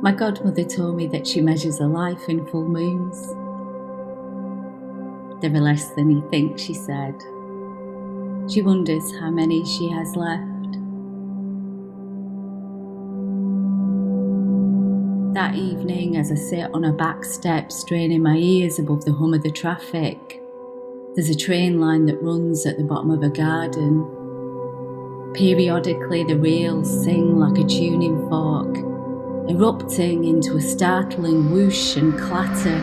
My godmother told me that she measures her life in full moons. There are less than you think, she said. She wonders how many she has left. That evening, as I sit on a back step, straining my ears above the hum of the traffic, there's a train line that runs at the bottom of a garden. Periodically, the rails sing like a tuning fork, erupting into a startling whoosh and clatter.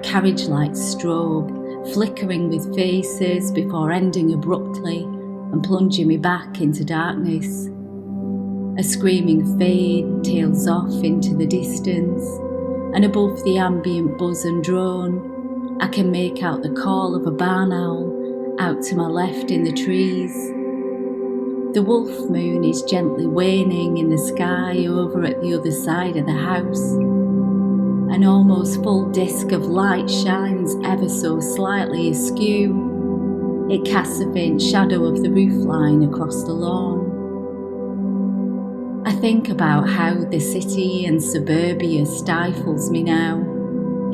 Carriage lights strobe, flickering with faces before ending abruptly and plunging me back into darkness. A screaming fade tails off into the distance, and above the ambient buzz and drone, I can make out the call of a barn owl out to my left in the trees. The wolf moon is gently waning in the sky over at the other side of the house. An almost full disk of light shines ever so slightly askew. It casts a faint shadow of the roofline across the lawn. I think about how the city and suburbia stifles me now.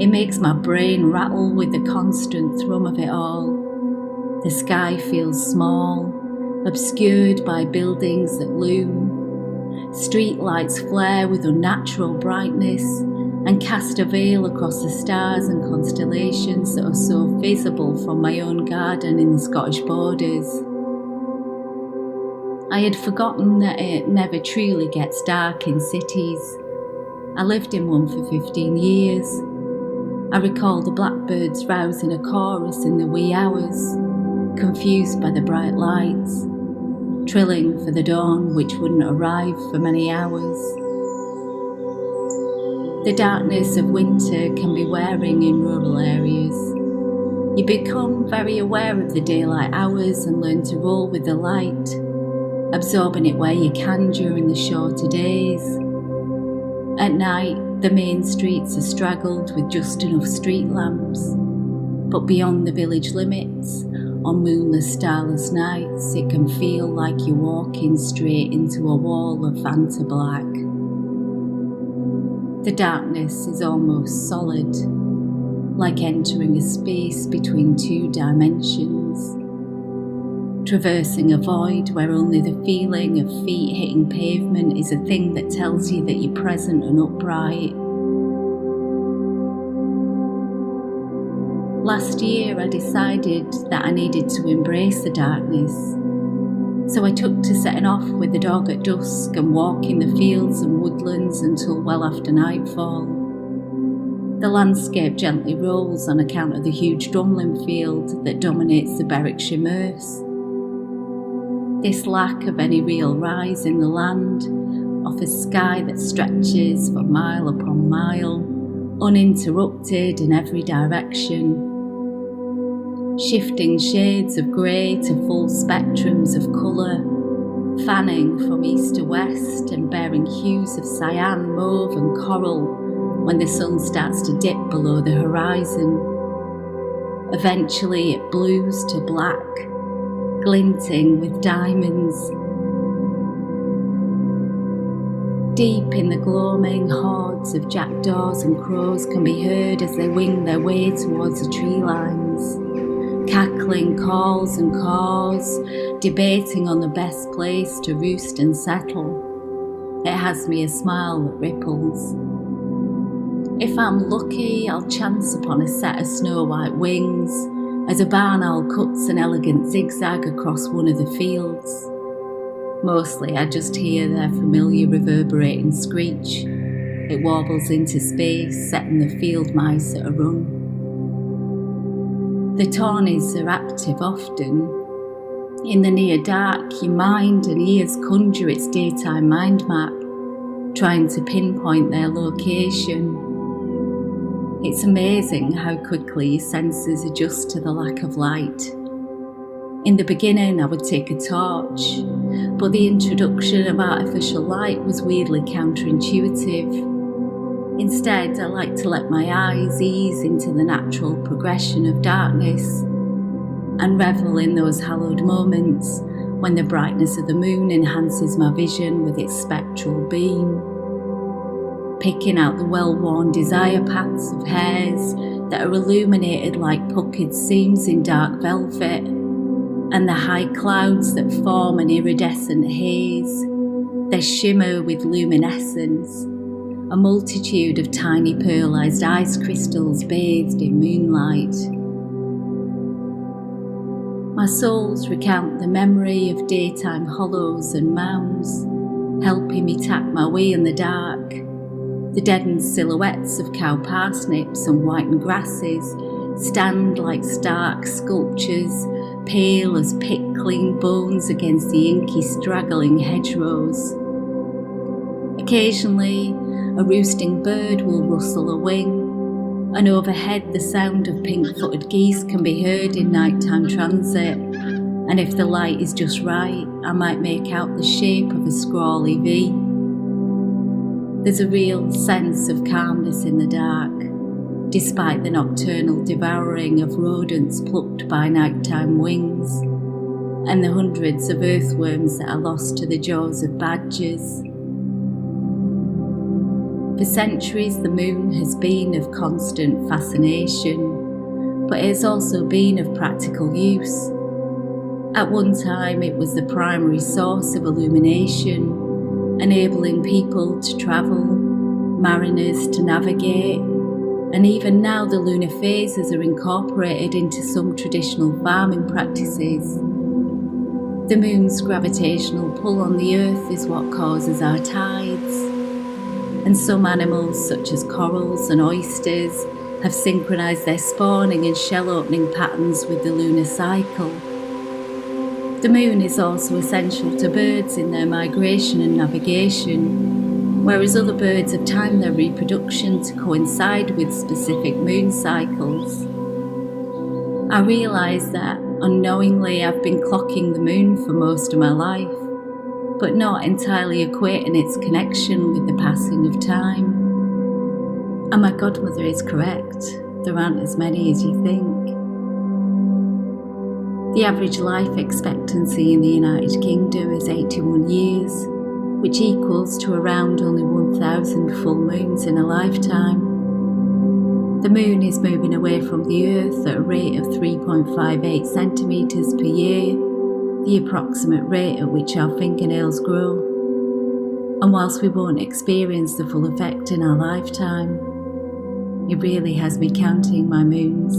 It makes my brain rattle with the constant thrum of it all. The sky feels small, obscured by buildings that loom. Street lights flare with unnatural brightness and cast a veil across the stars and constellations that are so visible from my own garden in the Scottish borders. I had forgotten that it never truly gets dark in cities. I lived in one for 15 years. I recall the blackbirds rousing a chorus in the wee hours, confused by the bright lights, trilling for the dawn which wouldn't arrive for many hours. The darkness of winter can be wearing in rural areas. You become very aware of the daylight hours and learn to roll with the light, absorbing it where you can during the shorter days. At night, the main streets are straggled with just enough street lamps, but beyond the village limits, on moonless, starless nights, it can feel like you're walking straight into a wall of Vanta black. The darkness is almost solid, like entering a space between two dimensions, traversing a void where only the feeling of feet hitting pavement is a thing that tells you that you're present and upright. Last year I decided that I needed to embrace the darkness, so I took to setting off with the dog at dusk and walking the fields and woodlands until well after nightfall. The landscape gently rolls on account of the huge drumlin field that dominates the Berwickshire Merse. This lack of any real rise in the land offers sky that stretches for mile upon mile, uninterrupted in every direction. Shifting shades of grey to full spectrums of colour, fanning from east to west and bearing hues of cyan, mauve and coral when the sun starts to dip below the horizon. Eventually it blues to black, glinting with diamonds. Deep in the gloaming, hordes of jackdaws and crows can be heard as they wing their way towards the tree lines, cackling calls and caws, debating on the best place to roost and settle. It has me a smile that ripples. If I'm lucky, I'll chance upon a set of snow-white wings as a barn owl cuts an elegant zigzag across one of the fields. Mostly I just hear their familiar reverberating screech. It warbles into space, setting the field mice at a run. The tawnies are active often. In the near dark, your mind and ears conjure its daytime mind map, trying to pinpoint their location. It's amazing how quickly your senses adjust to the lack of light. In the beginning, I would take a torch, but the introduction of artificial light was weirdly counterintuitive. Instead, I like to let my eyes ease into the natural progression of darkness and revel in those hallowed moments when the brightness of the moon enhances my vision with its spectral beam. picking out the well-worn desire paths of hairs that are illuminated like puckered seams in dark velvet, and the high clouds that form an iridescent haze. They shimmer with luminescence, a multitude of tiny pearlized ice crystals bathed in moonlight. My souls recount the memory of daytime hollows and mounds, helping me tap my way in the dark. The deadened silhouettes of cow parsnips and whitened grasses stand like stark sculptures, pale as pit-clean bones against the inky straggling hedgerows. Occasionally, a roosting bird will rustle a wing, and overhead the sound of pink-footed geese can be heard in nighttime transit, and if the light is just right, I might make out the shape of a scrawly V. There's a real sense of calmness in the dark, despite the nocturnal devouring of rodents plucked by nighttime wings, and the hundreds of earthworms that are lost to the jaws of badgers. For centuries, the moon has been of constant fascination, but it has also been of practical use. At one time, it was the primary source of illumination, enabling people to travel, mariners to navigate, and even now the lunar phases are incorporated into some traditional farming practices. The moon's gravitational pull on the earth is what causes our tides, and some animals, such as corals and oysters, have synchronised their spawning and shell opening patterns with the lunar cycle. The moon is also essential to birds in their migration and navigation, whereas other birds have timed their reproduction to coincide with specific moon cycles. I realise that unknowingly I've been clocking the moon for most of my life, but not entirely equating its connection with the passing of time. And my godmother is correct, there aren't as many as you think. The average life expectancy in the United Kingdom is 81 years, which equals to around only 1,000 full moons in a lifetime. The moon is moving away from the Earth at a rate of 3.58 centimetres per year, the approximate rate at which our fingernails grow. And whilst we won't experience the full effect in our lifetime, it really has me counting my moons.